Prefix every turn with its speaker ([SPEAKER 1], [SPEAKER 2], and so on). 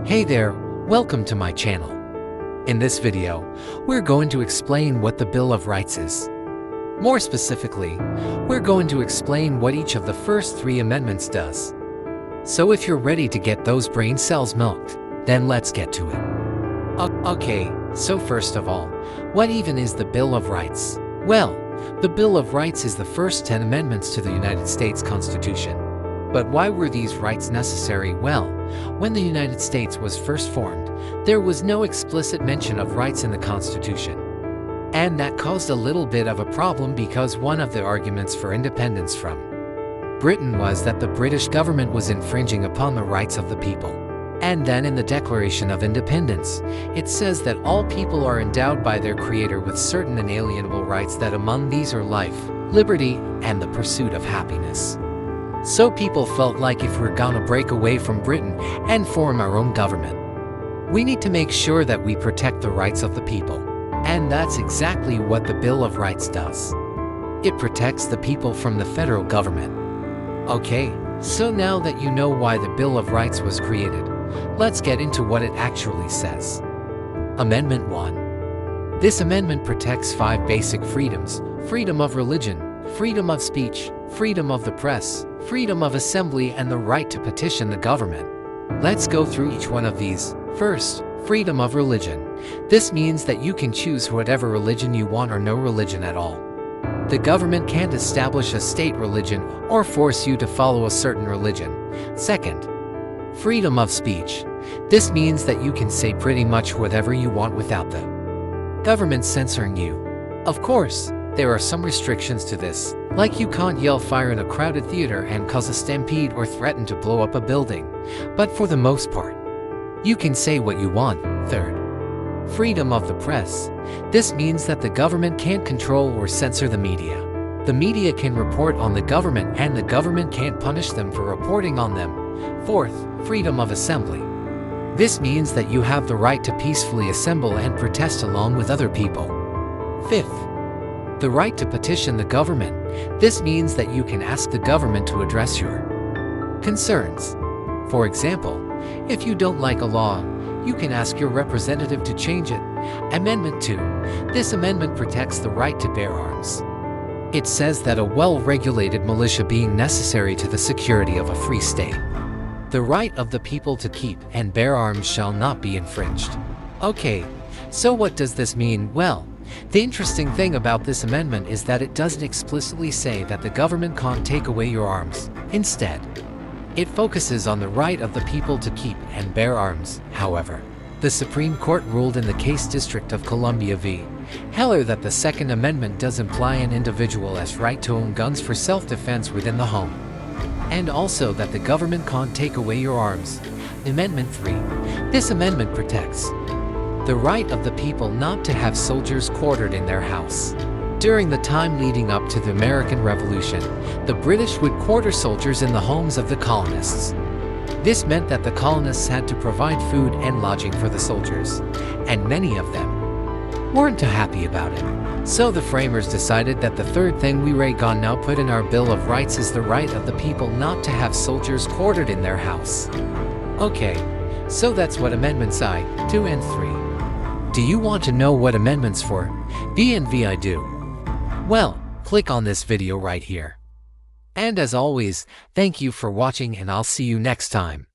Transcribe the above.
[SPEAKER 1] Hey there, welcome to my channel. In this video, we're going to explain what the Bill of Rights is. More specifically, we're going to explain what each of the first 3 amendments does. So if you're ready to get those brain cells milked, then let's get to it. Okay, so first of all, what even is the Bill of Rights? Well, the Bill of Rights is the first 10 amendments to the United States Constitution. But why were these rights necessary? Well, when the United States was first formed, there was no explicit mention of rights in the Constitution. And that caused a little bit of a problem because one of the arguments for independence from Britain was that the British government was infringing upon the rights of the people. And then in the Declaration of Independence, it says that all people are endowed by their Creator with certain inalienable rights, that among these are life, liberty, and the pursuit of happiness. So people felt like if we're gonna break away from Britain and form our own government, we need to make sure that we protect the rights of the people. And that's exactly what the Bill of Rights does. It protects the people from the federal government. Okay, so now that you know why the Bill of Rights was created, let's get into what it actually says. Amendment 1. This amendment protects 5 basic freedoms: freedom of religion, freedom of speech, freedom of the press, freedom of assembly, and the right to petition the government. Let's go through each one of these. First, freedom of religion. This means that you can choose whatever religion you want or no religion at all. The government can't establish a state religion or force you to follow a certain religion. Second, freedom of speech. This means that you can say pretty much whatever you want without the government censoring you. Of course, there are some restrictions to this, like you can't yell fire in a crowded theater and cause a stampede or threaten to blow up a building. But for the most part, you can say what you want. Third, freedom of the press. This means that the government can't control or censor the media. The media can report on the government and the government can't punish them for reporting on them. Fourth, freedom of assembly. This means that you have the right to peacefully assemble and protest along with other people. Fifth, the right to petition the government. This means that you can ask the government to address your concerns. For example, if you don't like a law, you can ask your representative to change it. Amendment 2. This amendment protects the right to bear arms. It says that a well-regulated militia being necessary to the security of a free state. The right of the people to keep and bear arms shall not be infringed. Okay, so what does this mean? Well, the interesting thing about this amendment is that it doesn't explicitly say that the government can't take away your arms. Instead, it focuses on the right of the people to keep and bear arms. However, the Supreme Court ruled in the case District of Columbia v. Heller that the Second Amendment does imply an individual has right to own guns for self-defense within the home, and also that the government can't take away your arms. Amendment 3. This amendment protects the right of the people not to have soldiers quartered in their house. During the time leading up to the American Revolution, the British would quarter soldiers in the homes of the colonists. This meant that the colonists had to provide food and lodging for the soldiers, and many of them weren't too happy about it. So the framers decided that the third thing we gonna now put in our Bill of Rights is the right of the people not to have soldiers quartered in their house. Okay, so that's what Amendments I, 2, and 3. Do you want to know what Amendments 4, B, and V I do? Well, click on this video right here. And as always, thank you for watching and I'll see you next time.